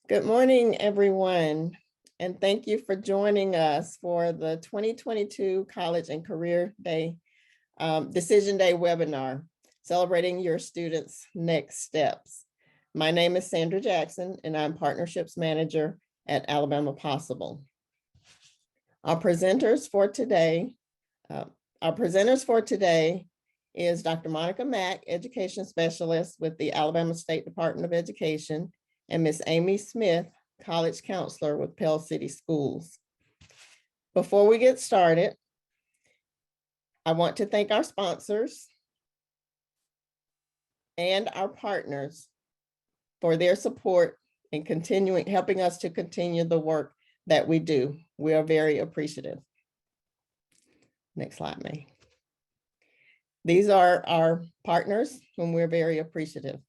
Good morning, everyone, and thank you for joining us for the 2022 College and Career Day Decision Day webinar, celebrating your students' next steps. My name is Sandra Jackson, and I'm Partnerships Manager at Alabama Possible. Our presenters for today is Dr. Monica Mack, Education Specialist with the Alabama State Department of Education, and Ms. Amy Smith, College Counselor with Pell City Schools. Before we get started, I want to thank our sponsors and our partners for their support in helping us to continue the work that we do. We are very appreciative. Next slide, May. These are our partners whom we're very appreciative.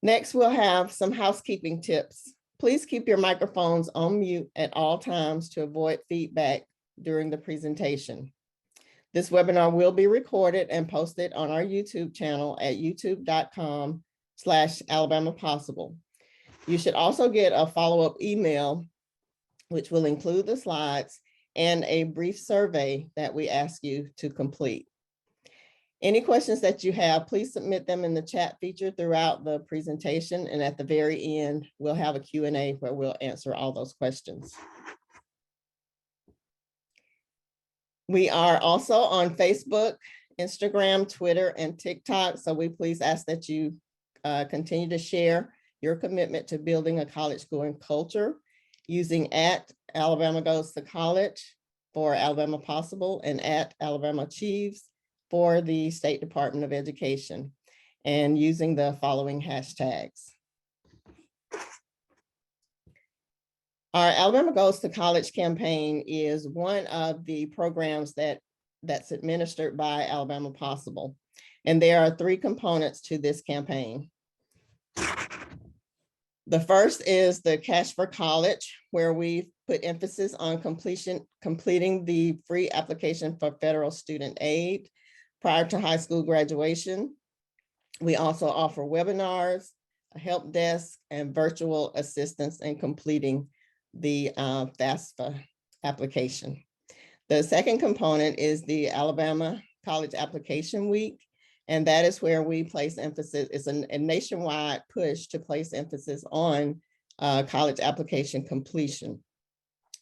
Next, we'll have some housekeeping tips. Please keep your microphones on mute at all times to avoid feedback during the presentation. This webinar will be recorded and posted on our YouTube channel at youtube.com/AlabamaPossible. You should also get a follow-up email, which will include the slides and a brief survey that we ask you to complete. Any questions that you have, please submit them in the chat feature throughout the presentation. And at the very end, we'll have a Q&A where we'll answer all those questions. We are also on Facebook, Instagram, Twitter, and TikTok. So we please ask that you continue to share your commitment to building a college going culture using @Alabama Goes to College for Alabama Possible and @Alabama Achieves for the State Department of Education, and using the following hashtags. Our Alabama Goes to College campaign is one of the programs that's administered by Alabama Possible. And there are 3 components to this campaign. The first is the Cash for College, where we put emphasis on completing the free application for federal student aid prior to high school graduation. We also offer webinars, a help desk, and virtual assistance in completing the FAFSA application. The second component is the Alabama College Application Week, and that is where we place emphasis. It's a nationwide push to place emphasis on college application completion.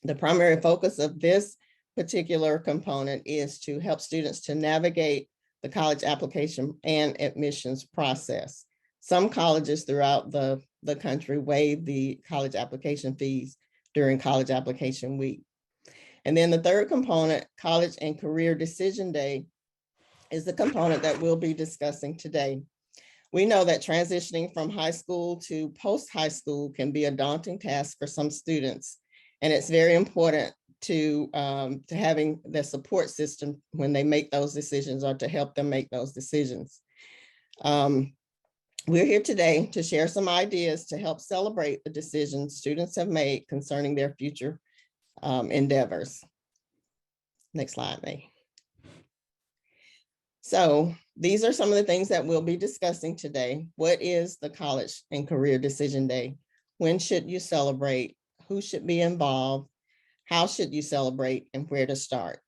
The primary focus of this particular component is to help students to navigate the college application and admissions process. Some colleges throughout the country waive the college application fees during College Application Week. And then the third component, College and Career Decision Day, is the component that we'll be discussing today. We know that transitioning from high school to post-high school can be a daunting task for some students, and it's very important to having the support system when they make those decisions, or to help them make those decisions. We're here today to share some ideas to help celebrate the decisions students have made concerning their future endeavors. Next slide, May. So these are some of the things that we'll be discussing today. What is the College and Career Decision Day? When should you celebrate? Who should be involved? How should you celebrate, and where to start?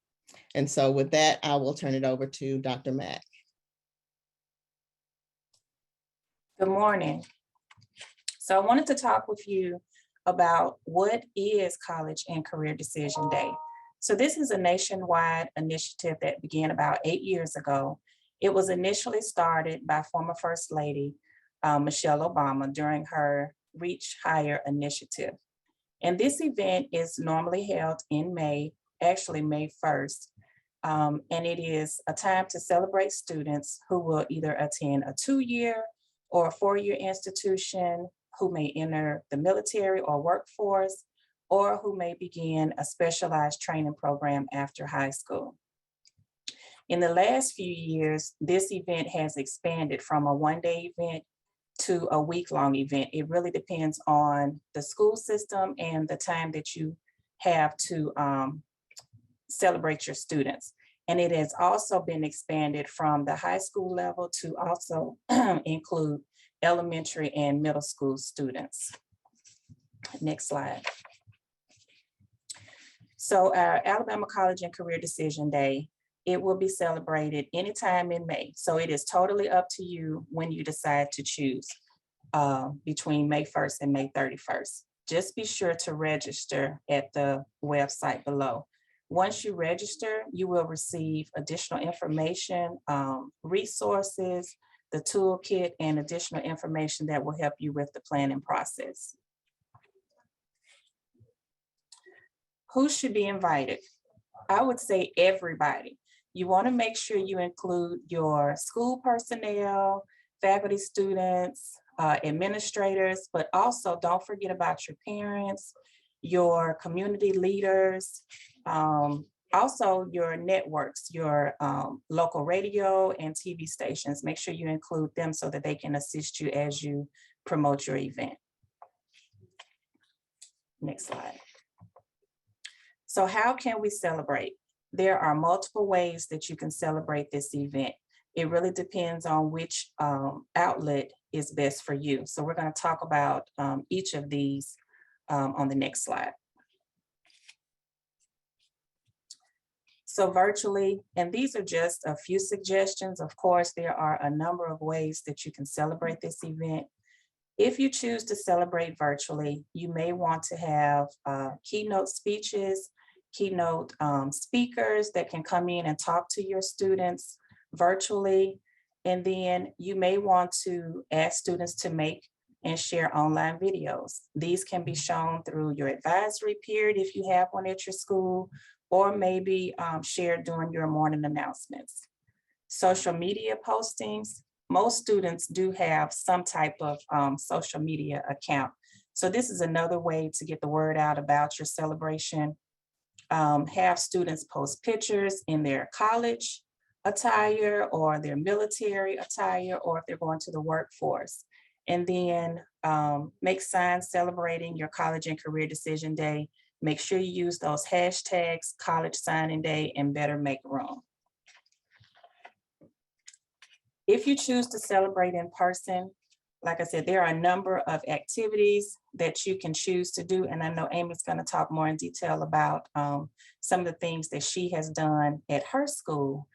And so with that, I will turn it over to Dr. Mack. Good morning. So I wanted to talk with you about what is College and Career Decision Day. So this is a nationwide initiative that began about 8 years ago. It was initially started by former First Lady Michelle Obama during her Reach Higher initiative. And this event is normally held in May, actually May 1st. And it is a time to celebrate students who will either attend a 2-year or a 4-year institution, who may enter the military or workforce, or who may begin a specialized training program after high school. In the last few years, this event has expanded from a 1-day event to a week-long event. It really depends on the school system and the time that you have to celebrate your students. And it has also been expanded from the high school level to also include elementary and middle school students. Next slide. So our Alabama College and Career Decision Day, it will be celebrated anytime in May. So it is totally up to you when you decide to choose between May 1st and May 31st. Just be sure to register at the website below. Once you register, you will receive additional information, resources, the toolkit, and additional information that will help you with the planning process. Who should be invited? I would say everybody. You want to make sure you include your school personnel, faculty, students, administrators, but also don't forget about your parents, your community leaders, also your networks, your local radio and TV stations. Make sure you include them so that they can assist you as you promote your event. Next slide. So how can we celebrate? There are multiple ways that you can celebrate this event. It really depends on which outlet is best for you. So we're going to talk about each of these on the next slide. So virtually, and these are just a few suggestions. Of course, there are a number of ways that you can celebrate this event. If you choose to celebrate virtually, you may want to have keynote speeches, keynote speakers that can come in and talk to your students virtually. And then you may want to ask students to make and share online videos. These can be shown through your advisory period if you have one at your school, or maybe shared during your morning announcements. Social media postings. Most students do have some type of social media account. So this is another way to get the word out about your celebration. Have students post pictures in their college attire or their military attire, or if they're going to the workforce. And then make signs celebrating your college and career decision day. Make sure you use those hashtags, college signing day, and better make room. If you choose to celebrate in person, like I said, there are a number of activities that you can choose to do. And I know Amy's going to talk more in detail about some of the things that she has done at her school.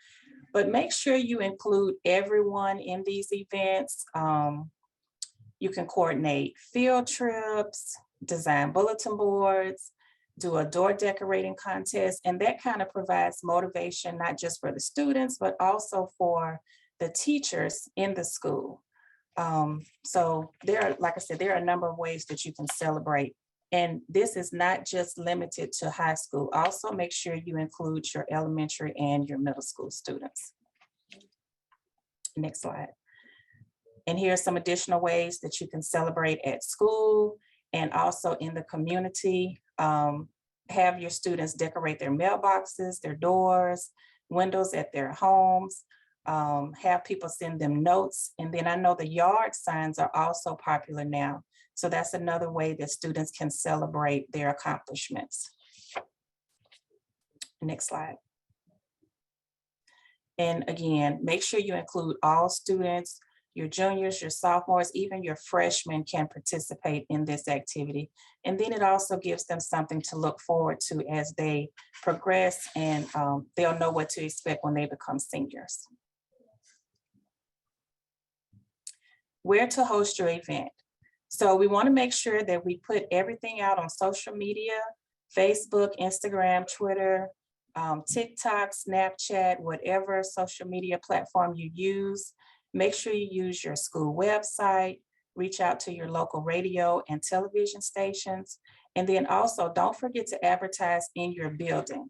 But make sure you include everyone in these events. You can coordinate field trips, design bulletin boards, do a door decorating contest, and that kind of provides motivation, not just for the students, but also for the teachers in the school. So there are, like I said, there are a number of ways that you can celebrate. And this is not just limited to high school. Also make sure you include your elementary and your middle school students. Next slide. And here are some additional ways that you can celebrate at school and also in the community. Have your students decorate their mailboxes, their doors, windows at their homes. Have people send them notes. And then I know the yard signs are also popular now. So that's another way that students can celebrate their accomplishments. Next slide. And again, make sure you include all students. Your juniors, your sophomores, even your freshmen can participate in this activity. And then it also gives them something to look forward to as they progress, and they'll know what to expect when they become seniors. Where to host your event. So we want to make sure that we put everything out on social media, Facebook, Instagram, Twitter, TikTok, Snapchat, whatever social media platform you use. Make sure you use your school website, reach out to your local radio and television stations. And then also don't forget to advertise in your building.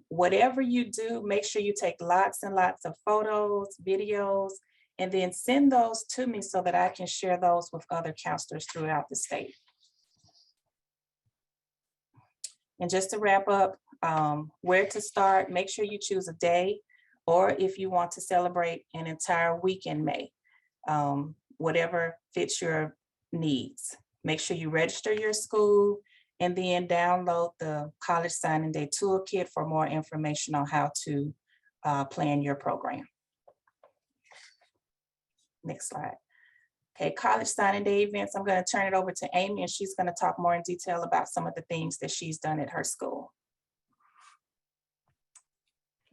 Whatever you do, make sure you take lots and lots of photos, videos, and then send those to me so that I can share those with other counselors throughout the state. And just to wrap up, where to start, make sure you choose a day, or if you want to celebrate an entire week in May, whatever fits your needs. Make sure you register your school and then download the College Signing Day Toolkit for more information on how to plan your program. Next slide. Okay, college signing day events. I'm going to turn it over to Amy, and she's going to talk more in detail about some of the things that she's done at her school.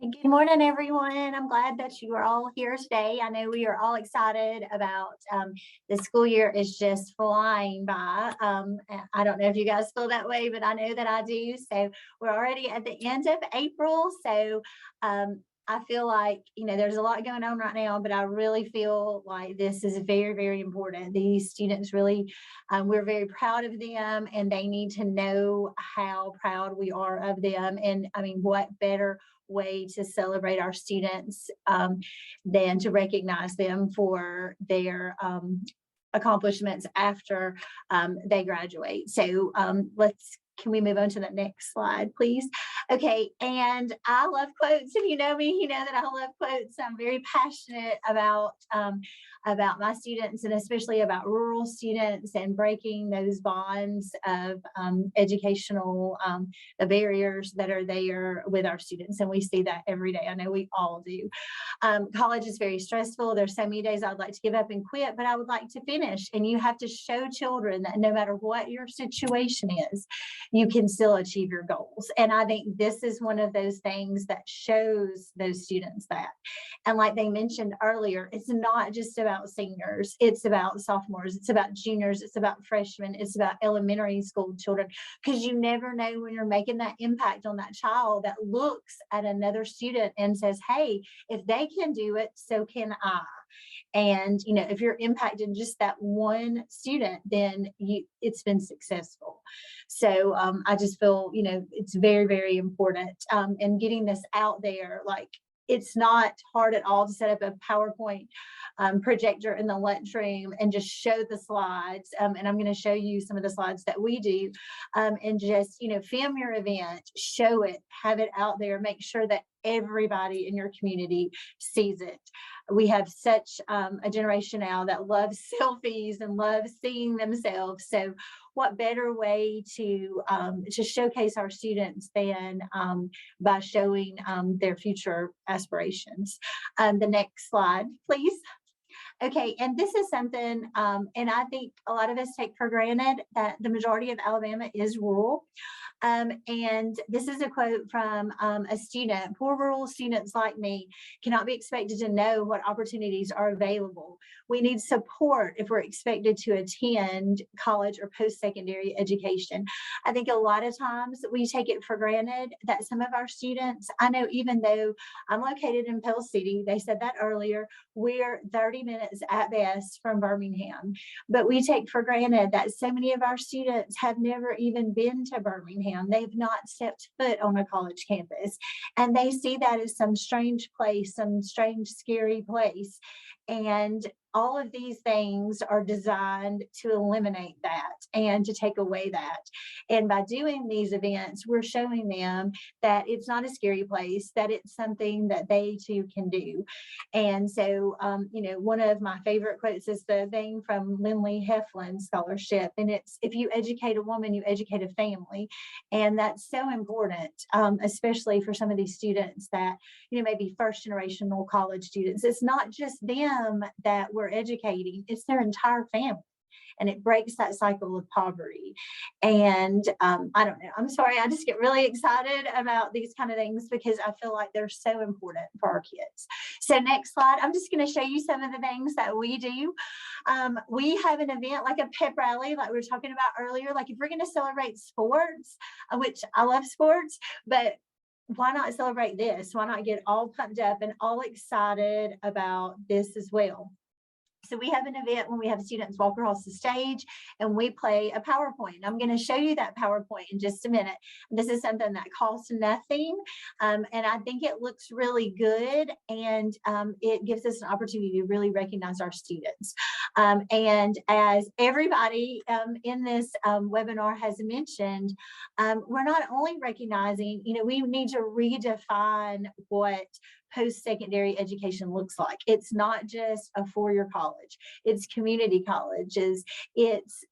Good morning, everyone. I'm glad that you are all here today. I know we are all excited about the school year is just flying by. I don't know if you guys feel that way, but I know that I do. So we're already at the end of April. So I feel like, there's a lot going on right now, but I really feel like this is very, very important. These students really, we're very proud of them, and they need to know how proud we are of them. And I mean, what better way to celebrate our students than to recognize them for their accomplishments after they graduate. So can we move on to the next slide, please? Okay, and I love quotes. If you know me, you know that I love quotes. I'm very passionate about my students, and especially about rural students, and breaking those bonds of educational the barriers that are there with our students. And we see that every day. I know we all do. College is very stressful. There's so many days I'd like to give up and quit, but I would like to finish. And you have to show children that no matter what your situation is, you can still achieve your goals. And I think this is one of those things that shows those students that. And like they mentioned earlier, it's not just about seniors, it's about sophomores, it's about juniors, it's about freshmen, it's about elementary school children, because you never know when you're making that impact on that child that looks at another student and says, hey, if they can do it, so can I. And if you're impacting just that one student, then it's been successful. So I just feel it's very, very important, and getting this out there. Like, it's not hard at all to set up a PowerPoint projector in the lunchroom and just show the slides. And I'm going to show you some of the slides that we do, and just film your event, show it, have it out there, make sure that everybody in your community sees it. We have such a generation now that loves selfies and loves seeing themselves. So what better way to showcase our students than by showing their future aspirations. The next slide, please. Okay, and this is something, and I think a lot of us take for granted that the majority of Alabama is rural. And this is a quote from a student. Poor rural students like me cannot be expected to know what opportunities are available. We need support if we're expected to attend college or post-secondary education. I think a lot of times we take it for granted that some of our students, I know even though I'm located in Pell City, they said that earlier, we're 30 minutes at best from Birmingham, but we take for granted that so many of our students have never even been to Birmingham. They've not stepped foot on a college campus, and they see that as some strange place, some strange, scary place. And all of these things are designed to eliminate that and to take away that. And by doing these events, we're showing them that it's not a scary place, that it's something that they too can do. And so, one of my favorite quotes is the thing from Lindley Heflin's scholarship. And it's, if you educate a woman, you educate a family. And that's so important, especially for some of these students that, maybe first generational college students. It's not just them that we're educating, it's their entire family. And it breaks that cycle of poverty. And I don't know, I'm sorry, I just get really excited about these kind of things because I feel like they're so important for our kids. So next slide, I'm just going to show you some of the things that we do. We have an event like a pep rally, like we were talking about earlier. Like if we're going to celebrate sports, which I love sports, but why not celebrate this? Why not get all pumped up and all excited about this as well? So we have an event when we have students walk across the stage and we play a PowerPoint. I'm going to show you that PowerPoint in just a minute. This is something that costs nothing. And I think it looks really good. And it gives us an opportunity to really recognize our students. And as everybody in this webinar has mentioned, we're not only recognizing, we need to redefine what post-secondary education looks like. It's not just a four-year college, it's community colleges, it's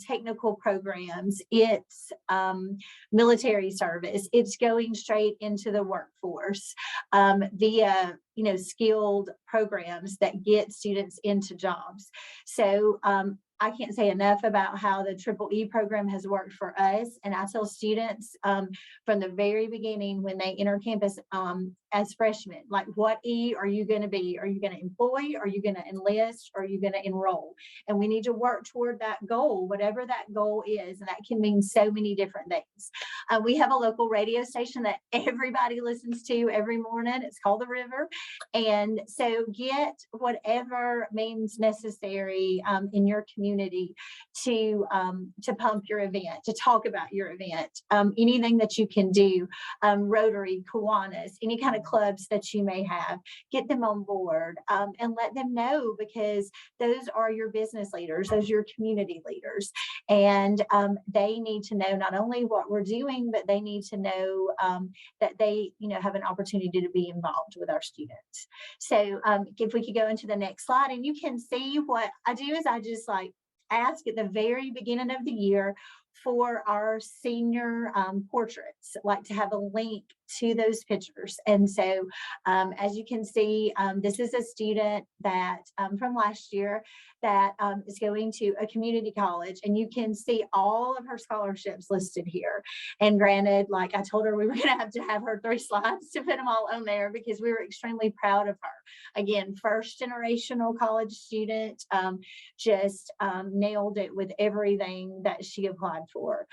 technical programs, it's military service, it's going straight into the workforce via skilled programs that get students into jobs. So I can't say enough about how the Triple E program has worked for us. And I tell students from the very beginning when they enter campus as freshmen, like, what E are you going to be? Are you going to employ? Are you going to enlist? Or are you going to enroll? And we need to work toward that goal, whatever that goal is. And that can mean so many different things. We have a local radio station that everybody listens to every morning. It's called The River. And so get whatever means necessary in your community to pump your event, to talk about your event, anything that you can do, Rotary, Kiwanis, any kind of clubs that you may have, get them on board and let them know, because those are your business leaders, those are your community leaders. And they need to know not only what we're doing, but they need to know that they have an opportunity to be involved with our students. So if we could go into the next slide, and you can see what I do is I just ask at the very beginning of the year for our senior portraits, to have a link to those pictures. And so as you can see, this is a student that from last year that is going to a community college, and you can see all of her scholarships listed here. And granted, I told her we were going to have her 3 slides to put them all on there, because we were extremely proud of her. Again, first generational college student, just nailed it with everything that she applied for.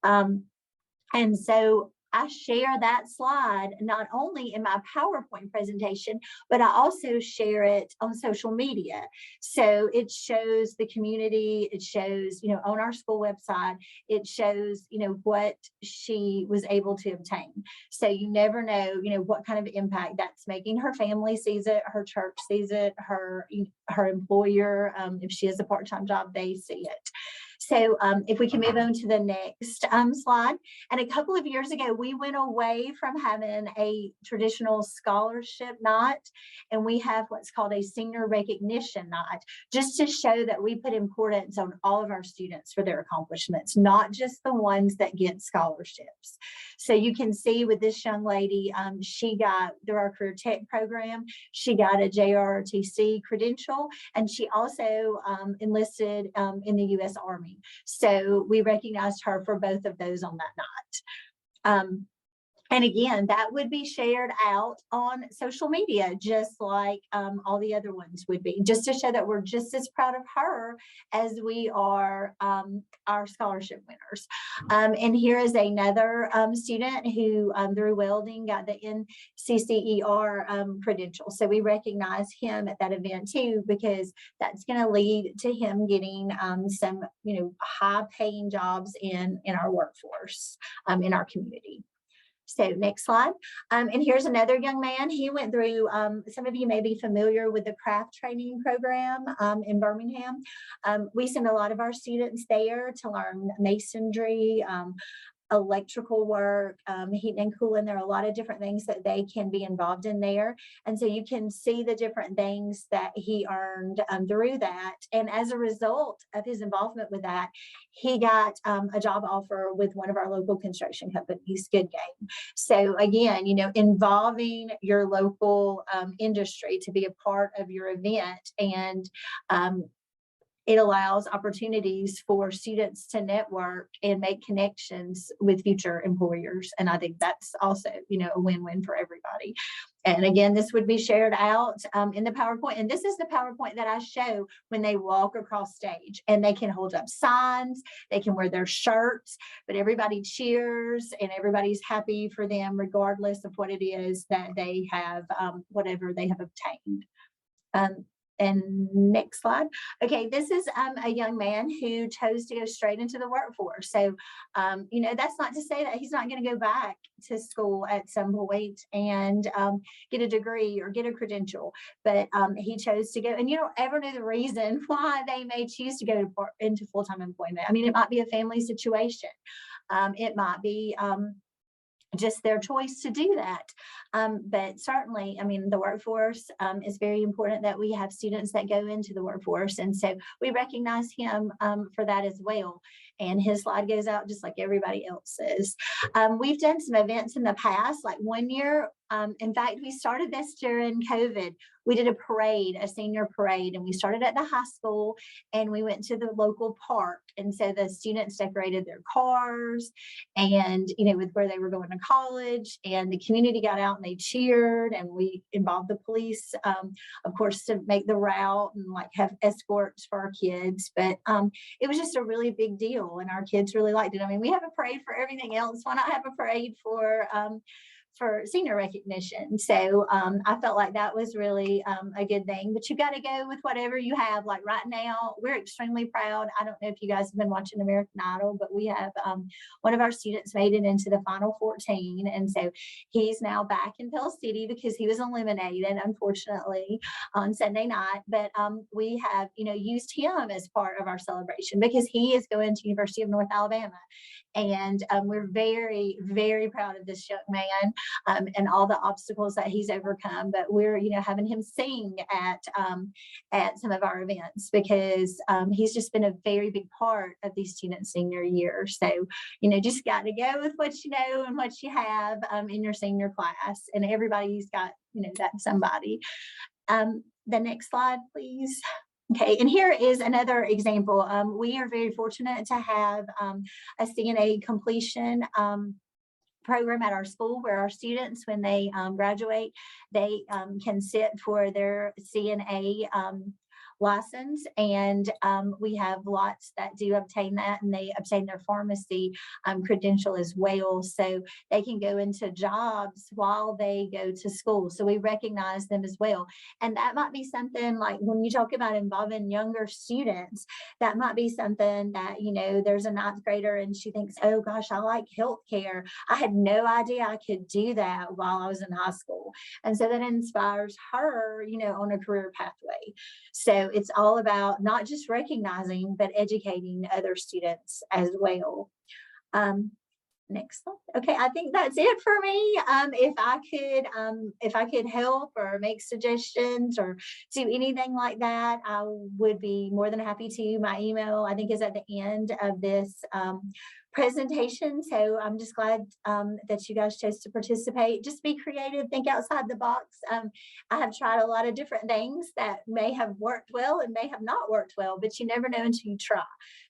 And so I share that slide not only in my PowerPoint presentation, but I also share it on social media. So it shows the community, it shows, on our school website, it shows, what she was able to obtain. So you never know, what kind of impact that's making. Her family sees it, her church sees it, her employer, if she has a part-time job, they see it. So if we can move on to the next slide. And a couple of years ago, we went away from having a traditional scholarship night, and we have what's called a senior recognition night, just to show that we put importance on all of our students for their accomplishments, not just the ones that get scholarships. So you can see with this young lady, she got, through our career tech program, she got a JROTC credential, and she also enlisted in the U.S. Army. So we recognized her for both of those on that night. And again, that would be shared out on social media, just like all the other ones would be, just to show that we're just as proud of her as we are our scholarship winners. And here is another student who, through welding, got the NCCER credential. So we recognize him at that event too, because that's going to lead to him getting some, high-paying jobs in our workforce, in our community. So next slide. And here's another young man. He went through, some of you may be familiar with the craft training program in Birmingham. We send a lot of our students there to learn masonry, electrical work, heating and cooling. There are a lot of different things that they can be involved in there. And so you can see the different things that he earned through that. And as a result of his involvement with that, he got a job offer with one of our local construction companies, Good Game. So again, involving your local industry to be a part of your event, and it allows opportunities for students to network and make connections with future employers. And I think that's also, a win-win for everybody. And again, this would be shared out in the PowerPoint. And this is the PowerPoint that I show when they walk across stage, and they can hold up signs, they can wear their shirts, but everybody cheers and everybody's happy for them, regardless of what it is that they have, whatever they have obtained. And next slide. Okay, this is a young man who chose to go straight into the workforce. So, that's not to say that he's not going to go back to school at some point and get a degree or get a credential, but he chose to go. And you don't ever know the reason why they may choose to go into full-time employment. I mean, it might be a family situation. It might be just their choice to do that. But certainly, I mean, the workforce is very important that we have students that go into the workforce. And so we recognize him for that as well. And his slide goes out just like everybody else's. We've done some events in the past, like one year. In fact, we started this during COVID. We did a parade, a senior parade, and we started at the high school and we went to the local park. And so the students decorated their cars and, you know, with where they were going to college, and the community got out and they cheered, and we involved the police, of course, to make the route and like have escorts for our kids. But it was just a really big deal and our kids really liked it. I mean, we have a parade for everything else. Why not have a parade for senior recognition? So I felt like that was really a good thing, but you got to go with whatever you have. Like right now, we're extremely proud. I don't know if you guys have been watching American Idol, but we have one of our students made it into the final 14. And so he's now back in Pell City because he was eliminated, unfortunately, on Sunday night. But we have, you know, used him as part of our celebration because he is going to University of North Alabama. And we're very, very proud of this young man and all the obstacles that he's overcome. But we're, you know, having him sing at some of our events because he's just been a very big part of these students' senior year. So, you know, just got to go with what you know and what you have in your senior class. And everybody's got, you know, that somebody. The next slide, please. Okay, and here is another example. We are very fortunate to have a CNA completion program at our school where our students, when they graduate, they can sit for their CNA license. And we have lots that do obtain that, and they obtain their pharmacy credential as well. So they can go into jobs while they go to school. So we recognize them as well. And that might be something like when you talk about involving younger students, that might be something that, you know, there's a ninth grader and she thinks, oh gosh, I like healthcare. I had no idea I could do that while I was in high school. And so that inspires her, you know, on a career pathway. So it's all about not just recognizing, but educating other students as well. Next slide. Okay, I think that's it for me. If I could help or make suggestions or do anything like that, I would be more than happy to. My email, I think, is at the end of this presentation. So I'm just glad that you guys chose to participate. Just be creative, think outside the box. I have tried a lot of different things that may have worked well and may have not worked well, but you never know until you try.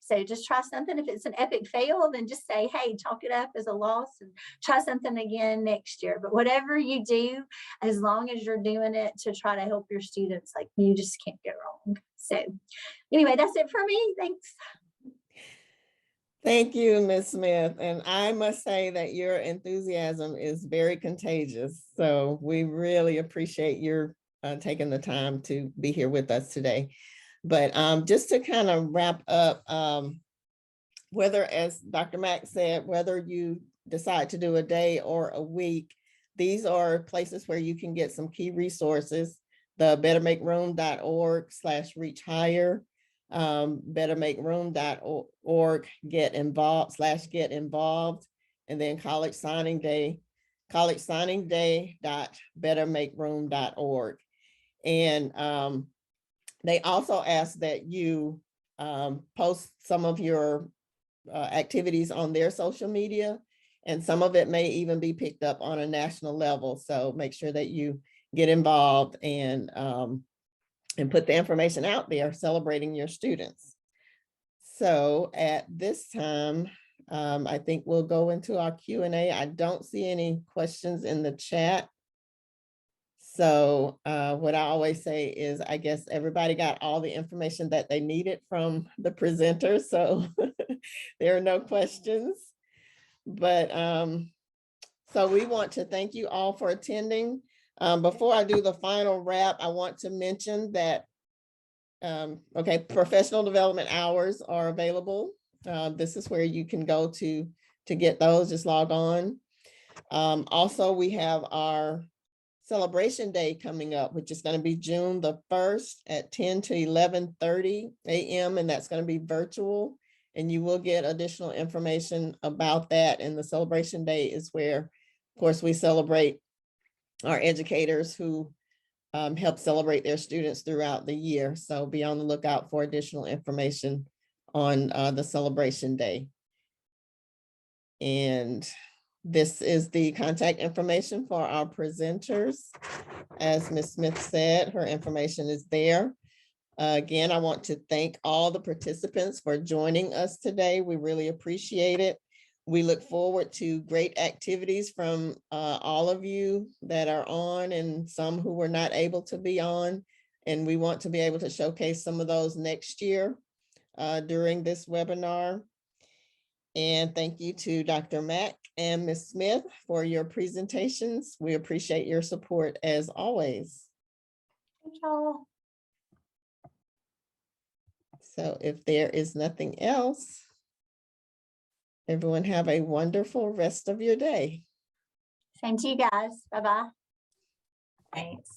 So just try something. If it's an epic fail, then just say, hey, chalk it up as a loss and try something again next year. But whatever you do, as long as you're doing it to try to help your students, like, you just can't go wrong. So anyway, that's it for me. Thanks. Thank you, Ms. Smith. And I must say that your enthusiasm is very contagious. So we really appreciate your taking the time to be here with us today. But just to kind of wrap up, whether, as Dr. Mack said, whether you decide to do a day or a week, these are places where you can get some key resources. The bettermakeroom.org/reach higher. bettermakeroom.org get involved, and then college signing day.bettermakeroom.org. And they also ask that you post some of your activities on their social media, and some of it may even be picked up on a national level. So make sure that you get involved and put the information out there celebrating your students. So at this time, I think we'll go into our Q&A. I don't see any questions in the chat. So what I always say is, I guess everybody got all the information that they needed from the presenter. So there are no questions. But so we want to thank you all for attending. Before I do the final wrap, I want to mention that, okay, professional development hours are available. This is where you can go to get those, just log on. Also, we have our celebration day coming up, which is going to be June the 1st at 10 to 11:30 a.m. and that's going to be virtual. And you will get additional information about that. And the celebration day is where course, we celebrate our educators who help celebrate their students throughout the year. So be on the lookout for additional information on the celebration day. And this is the contact information for our presenters. As Ms. Smith said, her information is there. Again, I want to thank all the participants for joining us today. We really appreciate it. We look forward to great activities from all of you that are on and some who were not able to be on. And we want to be able to showcase some of those next year during this webinar. And thank you to Dr. Mack and Ms. Smith for your presentations. We appreciate your support as always. Thank y'all. So if there is nothing else, everyone have a wonderful rest of your day. Same to you guys. Bye-bye. Thanks.